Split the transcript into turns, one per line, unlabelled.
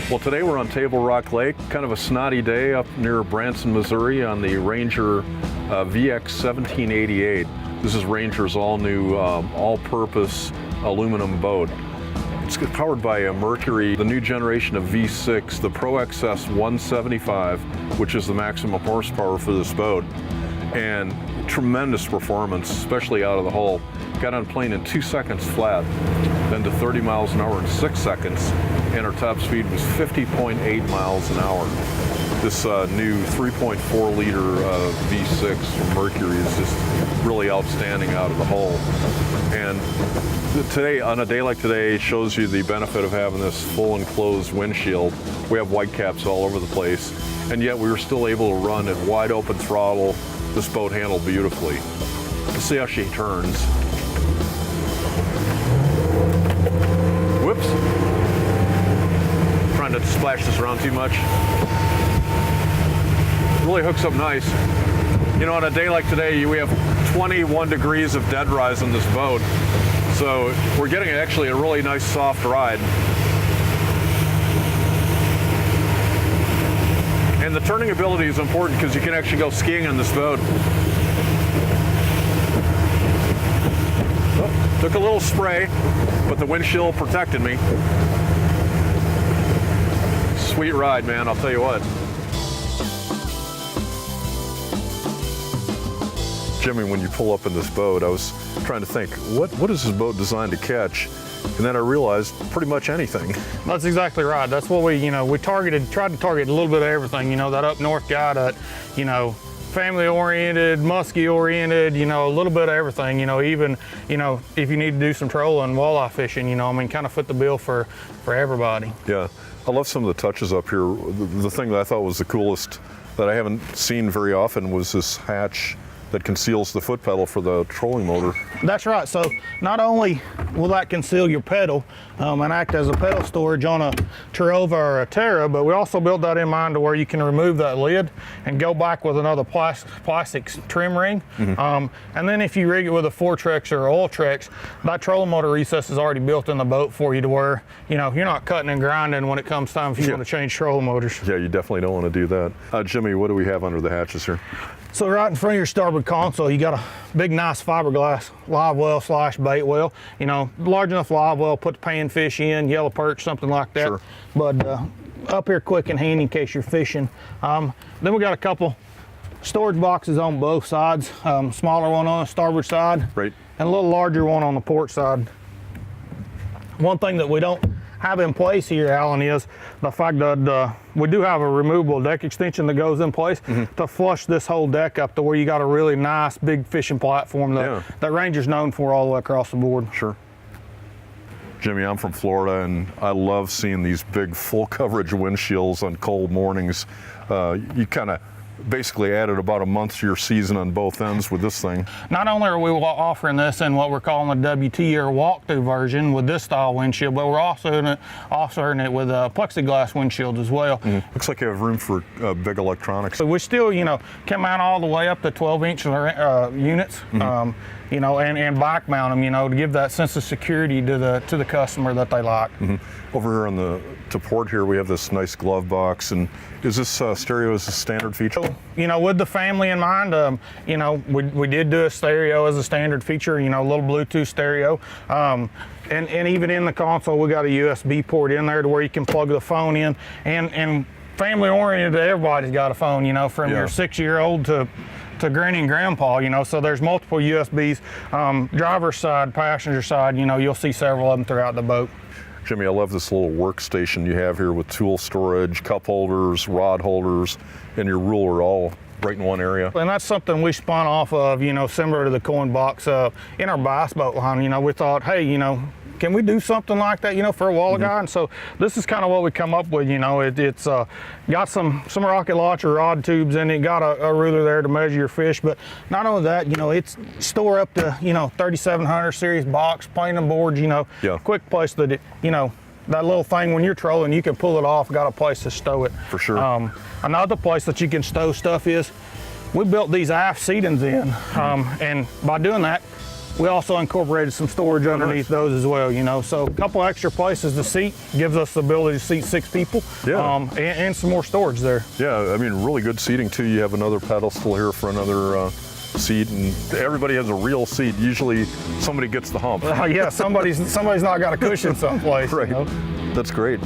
Well, today we're on Table Rock Lake, kind of a snotty day up near Branson, Missouri on the Ranger VX 1788. This is Ranger's all-new, all-purpose aluminum boat. It's powered by a Mercury, the new generation of V6, the Pro XS 175, which is the maximum horsepower for this boat. And tremendous performance, especially out of the hull. Got on plane in 2 seconds flat, then to 30 miles an hour in 6 seconds, and our top speed was 50.8 miles an hour. This new 3.4 liter V6 from Mercury is just really outstanding out of the hull. And today, on a day like today, it shows you the benefit of having this full enclosed windshield. We have white caps all over the place, and yet we were still able to run at wide open throttle. This boat handled beautifully. Let's see how she turns. Whoops. Trying not to splash this around too much. Really hooks up nice. You know, on a day like today, we have 21 degrees of dead rise on this boat. So we're getting actually a really nice soft ride. And the turning ability is important because you can actually go skiing on this boat. Oh, took a little spray, but the windshield protected me. Sweet ride, man, I'll tell you what. Jimmy, when you pull up in this boat, I was trying to think, what is this boat designed to catch? And then I realized pretty much anything.
That's exactly right. That's what we tried to target a little bit of everything. You know, that up north guy that, family oriented, muskie oriented, a little bit of everything. Even, if you need to do some trolling, walleye fishing, kind of fit the bill for everybody.
Yeah, I love some of the touches up here. The thing that I thought was the coolest that I haven't seen very often was this hatch that conceals the foot pedal for the trolling motor.
That's right. So not only will that conceal your pedal and act as a pedal storage on a Terrova or a Terra, but we also built that in mind to where you can remove that lid and go back with another plastic trim ring. Mm-hmm. And then if you rig it with a Fortrex or Ultrex, that trolling motor recess is already built in the boat for you to where, you're not cutting and grinding when it comes time if you want to change trolling motors.
Yeah, you definitely don't want to do that. Jimmy, what do we have under the hatches here?
So right in front of your starboard console, you got a big, nice fiberglass live well / bait well. Large enough live well, put the panfish in, yellow perch, something like that.
Sure.
But up here quick and handy in case you're fishing. Then we got a couple storage boxes on both sides. Smaller one on the starboard side.
Right.
And a little larger one on the port side. One thing that we don't have in place here, Alan, is the fact that we do have a removable deck extension that goes in place to flush this whole deck up to where you got a really nice big fishing platform that Ranger's known for all the way across the board.
Sure. Jimmy, I'm from Florida and I love seeing these big full coverage windshields on cold mornings. You kind of basically added about a month to your season on both ends with this thing.
Not only are we offering this in what we're calling a WT or walkthrough version with this style windshield, but we're also offering it with plexiglass windshield as well.
Mm-hmm. Looks like you have room for big electronics.
So we still, can mount all the way up to 12-inch units, and back mount them, to give that sense of security to the customer that they like.
Mm-hmm. Over here on the port here, we have this nice glove box, and is this stereo as a standard feature?
With the family in mind, we did do a stereo as a standard feature, a little Bluetooth stereo. And even in the console, we got a USB port in there to where you can plug the phone in. And family oriented, everybody's got a phone, from your 6-year-old to granny and grandpa, so there's multiple USBs, driver's side, passenger side, you'll see several of them throughout the boat.
Jimmy, I love this little workstation you have here with tool storage, cup holders, rod holders, and your ruler all right in one area.
And that's something we spun off of, similar to the coin box in our bass boat line. We thought, hey, can we do something like that, for a walleye guy? And so this is kind of what we come up with. It's got some rocket launcher rod tubes in it, got a ruler there to measure your fish. But not only that, it's store up to 3700 series box, planing boards. Quick place that that little thing when you're trolling, you can pull it off. Got a place to stow it.
For sure.
Another place that you can stow stuff is we built these aft seatings in, and by doing that, We also incorporated some storage underneath those as well, you know. So a couple extra places to seat, gives us the ability to seat 6 people.
Yeah.
And some more storage there.
Yeah, I mean, really good seating too. You have another pedestal here for another seat, and everybody has a real seat. Usually somebody gets the hump.
Yeah, somebody's not got a cushion someplace.
Right.
You know?
That's great.